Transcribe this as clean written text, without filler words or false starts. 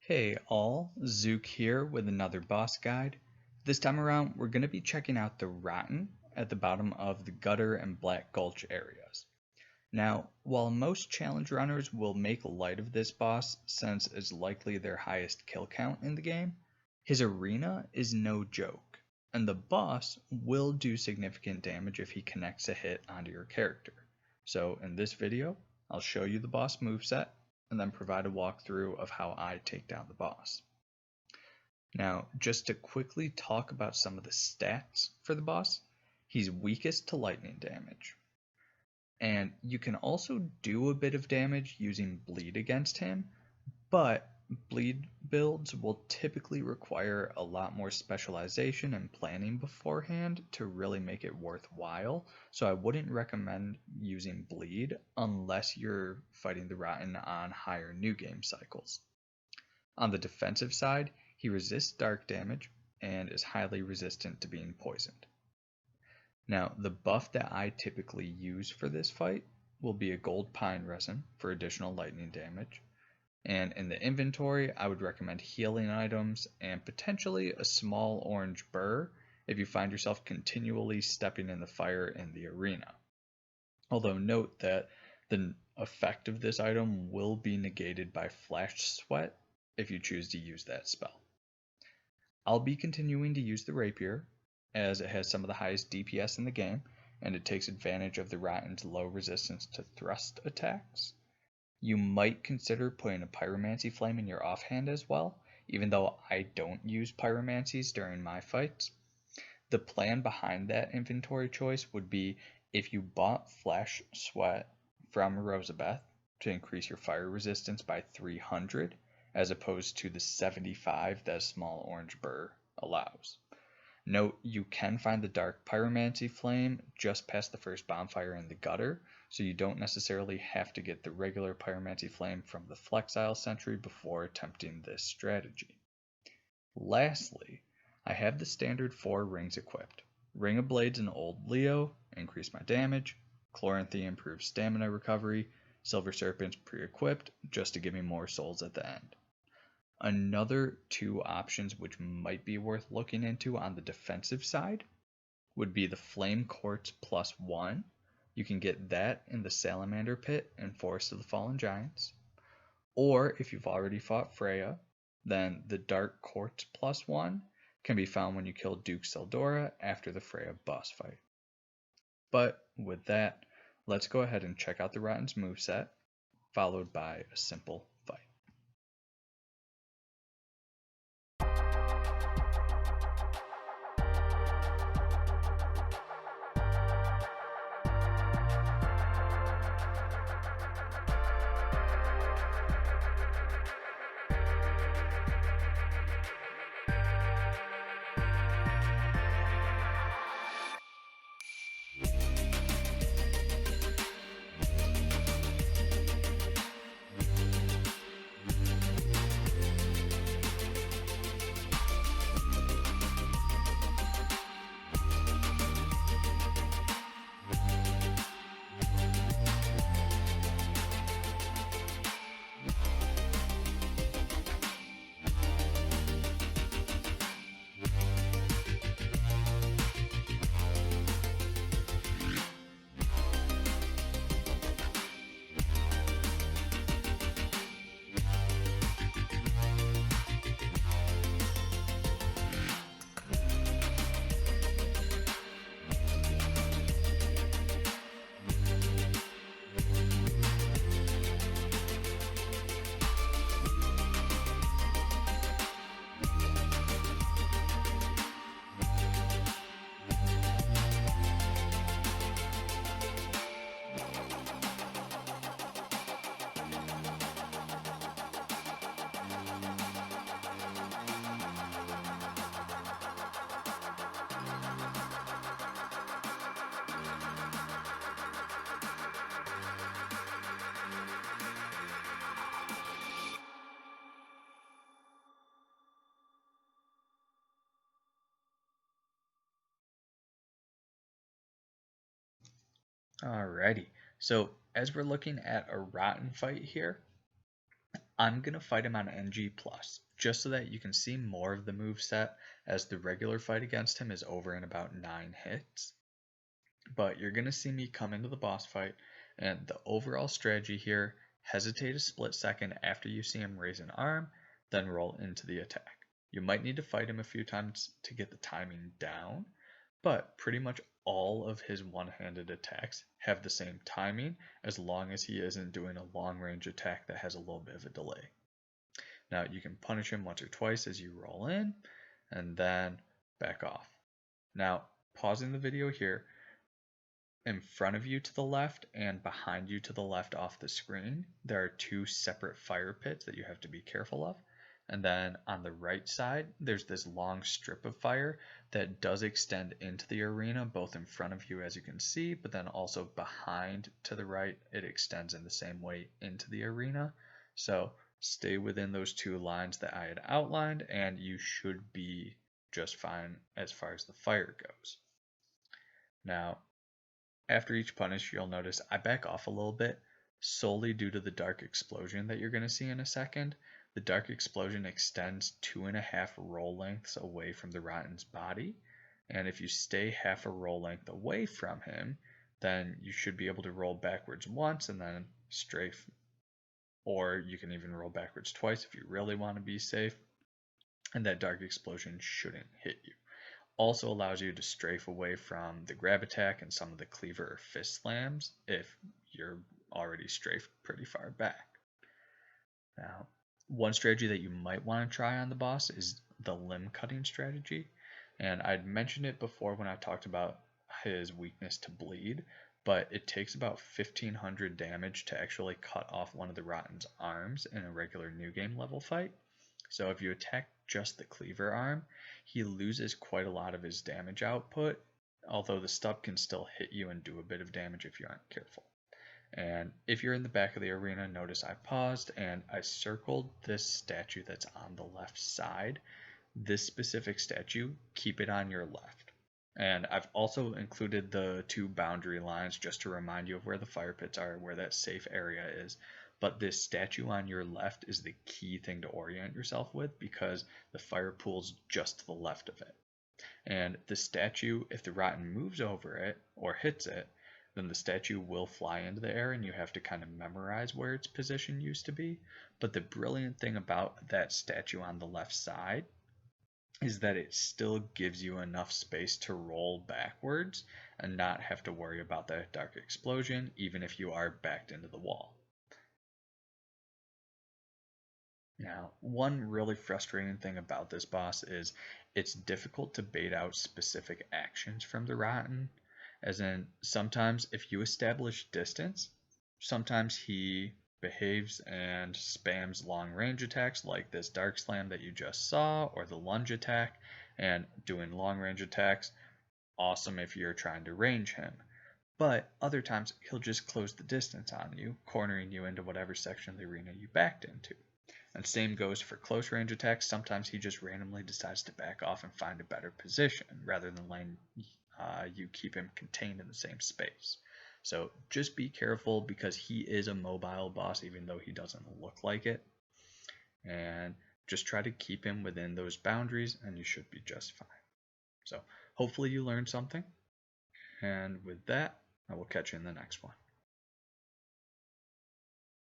Hey all, Zook here with another boss guide. This time around, we're going to be checking out the Rotten at the bottom of the Gutter and Black Gulch areas. Now, while most challenge runners will make light of this boss since it's likely their highest kill count in the game, his arena is no joke, and the boss will do significant damage if he connects a hit onto your character. So in this video, I'll show you the boss moveset and then provide a walkthrough of how I take down the boss. Now, just to quickly talk about some of the stats for the boss, he's weakest to lightning damage. And you can also do a bit of damage using bleed against him, but bleed builds will typically require a lot more specialization and planning beforehand to really make it worthwhile, so I wouldn't recommend using bleed unless you're fighting the Rotten on higher new game cycles. On the defensive side, he resists dark damage and is highly resistant to being poisoned. Now, the buff that I typically use for this fight will be a gold pine resin for additional lightning damage. And in the inventory, I would recommend healing items and potentially a small orange burr if you find yourself continually stepping in the fire in the arena. Although note that the effect of this item will be negated by flash sweat if you choose to use that spell. I'll be continuing to use the rapier as it has some of the highest DPS in the game and it takes advantage of the Rotten's low resistance to thrust attacks. You might consider putting a Pyromancy Flame in your offhand as well, even though I don't use Pyromancies during my fights. The plan behind that inventory choice would be if you bought Flash Sweat from Rosabeth to increase your fire resistance by 300, as opposed to the 75 that Small Orange Burr allows. Note, you can find the Dark Pyromancy Flame just past the first bonfire in the gutter, so you don't necessarily have to get the regular Pyromancy Flame from the Flexile Sentry before attempting this strategy. Lastly, I have the standard 4 rings equipped. Ring of Blades and Old Leo increase my damage, Chloranthy improves stamina recovery, Silver Serpent's pre-equipped just to give me more souls at the end. Another two options which might be worth looking into on the defensive side would be the Flame Quartz +1. You can get that in the Salamander Pit and Forest of the Fallen Giants. Or if you've already fought Freya, then the Dark Quartz +1 can be found when you kill Duke Seldora after the Freya boss fight. But with that, let's go ahead and check out the Rotten's moveset, followed by a simple fight. Alrighty, so as we're looking at a Rotten fight here, I'm going to fight him on NG+, just so that you can see more of the moveset, as the regular fight against him is over in about 9 hits. But you're going to see me come into the boss fight, and the overall strategy here, hesitate a split second after you see him raise an arm, then roll into the attack. You might need to fight him a few times to get the timing down, but pretty much all of his one-handed attacks have the same timing, as long as he isn't doing a long-range attack that has a little bit of a delay. Now you can punish him once or twice as you roll in, and then back off. Now, pausing the video here, in front of you to the left and behind you to the left off the screen, there are 2 separate fire pits that you have to be careful of. And then on the right side, there's this long strip of fire that does extend into the arena, both in front of you as you can see, but then also behind to the right, it extends in the same way into the arena. So stay within those 2 lines that I had outlined, and you should be just fine as far as the fire goes. Now, after each punish, you'll notice I back off a little bit, solely due to the dark explosion that you're going to see in a second. The dark explosion extends 2.5 roll lengths away from the Rotten's body, and if you stay half a roll length away from him, then you should be able to roll backwards once and then strafe, or you can even roll backwards twice if you really want to be safe, and that dark explosion shouldn't hit you. Also allows you to strafe away from the grab attack and some of the cleaver or fist slams if you're already strafed pretty far back. Now, one strategy that you might want to try on the boss is the limb cutting strategy. And I'd mentioned it before when I talked about his weakness to bleed, but it takes about 1500 damage to actually cut off one of the Rotten's arms in a regular new game level fight. So if you attack just the cleaver arm, he loses quite a lot of his damage output, although the stub can still hit you and do a bit of damage if you aren't careful. And if you're in the back of the arena, notice I paused and I circled this statue that's on the left side. This specific statue, keep it on your left. And I've also included the 2 boundary lines just to remind you of where the fire pits are, where that safe area is. But this statue on your left is the key thing to orient yourself with, because the fire pool's just to the left of it. And the statue, if the Rotten moves over it or hits it, then the statue will fly into the air and you have to kind of memorize where its position used to be. But the brilliant thing about that statue on the left side is that it still gives you enough space to roll backwards and not have to worry about that dark explosion, even if you are backed into the wall. Now, one really frustrating thing about this boss is it's difficult to bait out specific actions from the Rotten. As in, sometimes if you establish distance, sometimes he behaves and spams long range attacks like this Dark Slam that you just saw, or the lunge attack. And doing long range attacks, awesome if you're trying to range him. But other times he'll just close the distance on you, cornering you into whatever section of the arena you backed into. And same goes for close range attacks. Sometimes he just randomly decides to back off and find a better position rather than letting you keep him contained in the same space. So just be careful, because he is a mobile boss even though he doesn't look like it. And just try to keep him within those boundaries and you should be just fine. So hopefully you learned something. And with that, I will catch you in the next one.